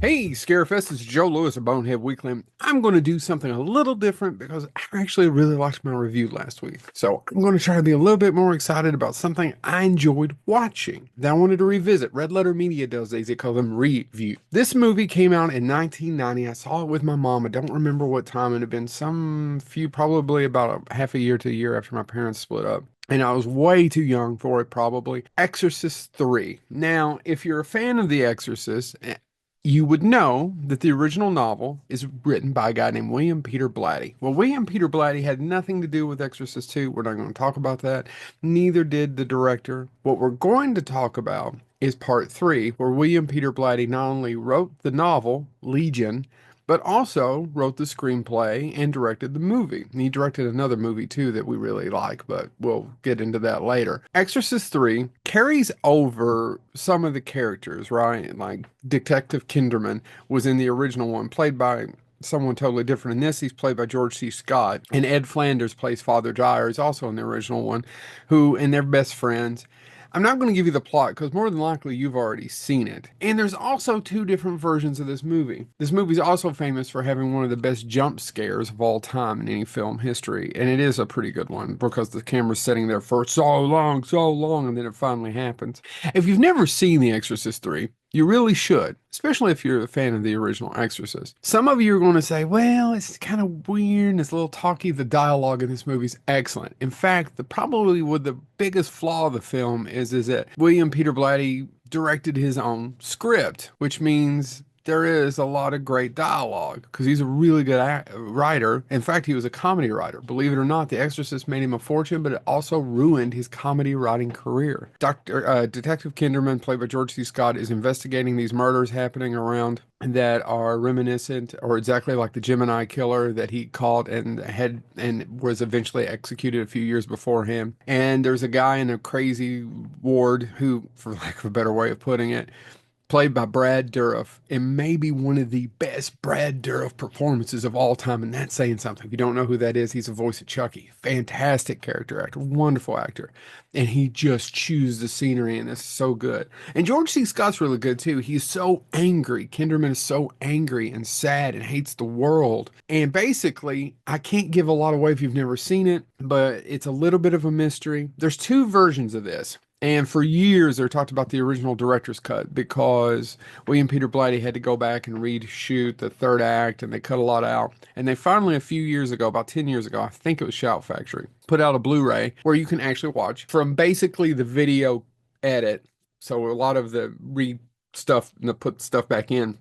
Hey, Scarefest, it's Joe Lewis of Bonehead Weekly. I'm going to do something a little different because I actually really liked my review last week. So I'm going to try to be a little bit more excited about something I enjoyed watching that I wanted to revisit. Red Letter Media does these, they call them review. This movie came out in 1990. I saw it with my mom. I don't remember what time. It had been probably about a half a year to a year after my parents split up. And I was way too young for it, probably. Exorcist 3. Now, if you're a fan of The Exorcist, you would know that the original novel is written by a guy named William Peter Blatty. Well, William Peter Blatty had nothing to do with Exorcist 2. We're not going to talk about that. Neither did the director. What we're going to talk about is part 3, where William Peter Blatty not only wrote the novel, Legion, but also wrote the screenplay and directed the movie. And he directed another movie too that we really like, but we'll get into that later. Exorcist 3 carries over some of the characters, right? Like Detective Kinderman was in the original one, played by someone totally different. In this, he's played by George C. Scott. And Ed Flanders plays Father Dyer, is also in the original one, and they're best friends. I'm not going to give you the plot because more than likely you've already seen it. And there's also two different versions of this movie. This movie is also famous for having one of the best jump scares of all time in any film history. And it is a pretty good one because the camera's sitting there for so long, and then it finally happens. If you've never seen The Exorcist 3, you really should, especially if you're a fan of the original Exorcist. Some of you are going to say, well, it's kind of weird and it's a little talky. The dialogue in this movie is excellent. In fact, probably the biggest flaw of the film is that William Peter Blatty directed his own script, which means there is a lot of great dialogue because he's a really good writer. In fact, he was a comedy writer. Believe it or not, The Exorcist made him a fortune, but it also ruined his comedy writing career. Detective Kinderman, played by George C. Scott, is investigating these murders happening around that are reminiscent or exactly like the Gemini killer that he caught and was eventually executed a few years before him. And there's a guy in a crazy ward who, for lack of a better way of putting it, played by Brad Dourif, and maybe one of the best Brad Dourif performances of all time, and that's saying something. If you don't know who that is, he's the voice of Chucky. Fantastic character actor, wonderful actor, and he just chews the scenery, and it's so good. And George C. Scott's really good too. He's so angry. Kinderman is so angry and sad and hates the world. And basically, I can't give a lot away if you've never seen it, but it's a little bit of a mystery. There's two versions of this. And for years, they talked about the original director's cut because William Peter Blatty had to go back and reshoot the third act, and they cut a lot out. And they finally, a few years ago, about 10 years ago, I think it was Shout Factory, put out a Blu-ray where you can actually watch from basically the video edit. So a lot of the stuff, put stuff back in,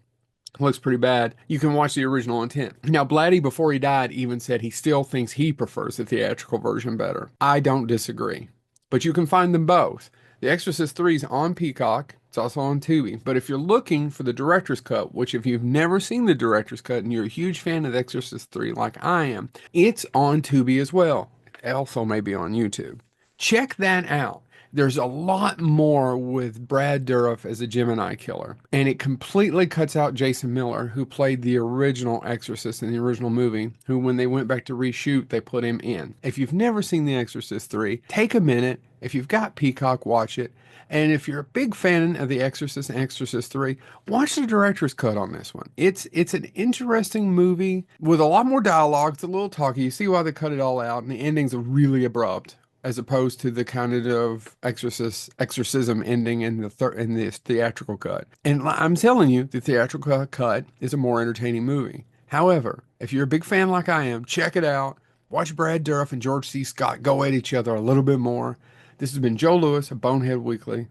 looks pretty bad. You can watch the original intent. Now, Blatty, before he died, even said he still thinks he prefers the theatrical version better. I don't disagree, but you can find them both. The Exorcist 3 is on Peacock. It's also on Tubi. But if you're looking for the director's cut, which if you've never seen the director's cut and you're a huge fan of Exorcist 3 like I am, it's on Tubi as well. It also may be on YouTube. Check that out. There's a lot more with Brad Dourif as a Gemini killer, and it completely cuts out Jason Miller, who played the original Exorcist in the original movie, who, when they went back to reshoot, they put him in. If you've never seen The Exorcist 3, take a minute. If you've got Peacock, watch it. And if you're a big fan of The Exorcist and Exorcist 3, watch the director's cut on this one. It's an interesting movie with a lot more dialogue. It's a little talky. You see why they cut it all out, and the ending's really abrupt, as opposed to the kind of exorcism ending in the theatrical cut. And I'm telling you, the theatrical cut is a more entertaining movie. However, if you're a big fan like I am, check it out. Watch Brad Dourif and George C. Scott go at each other a little bit more. This has been Joe Lewis of Bonehead Weekly.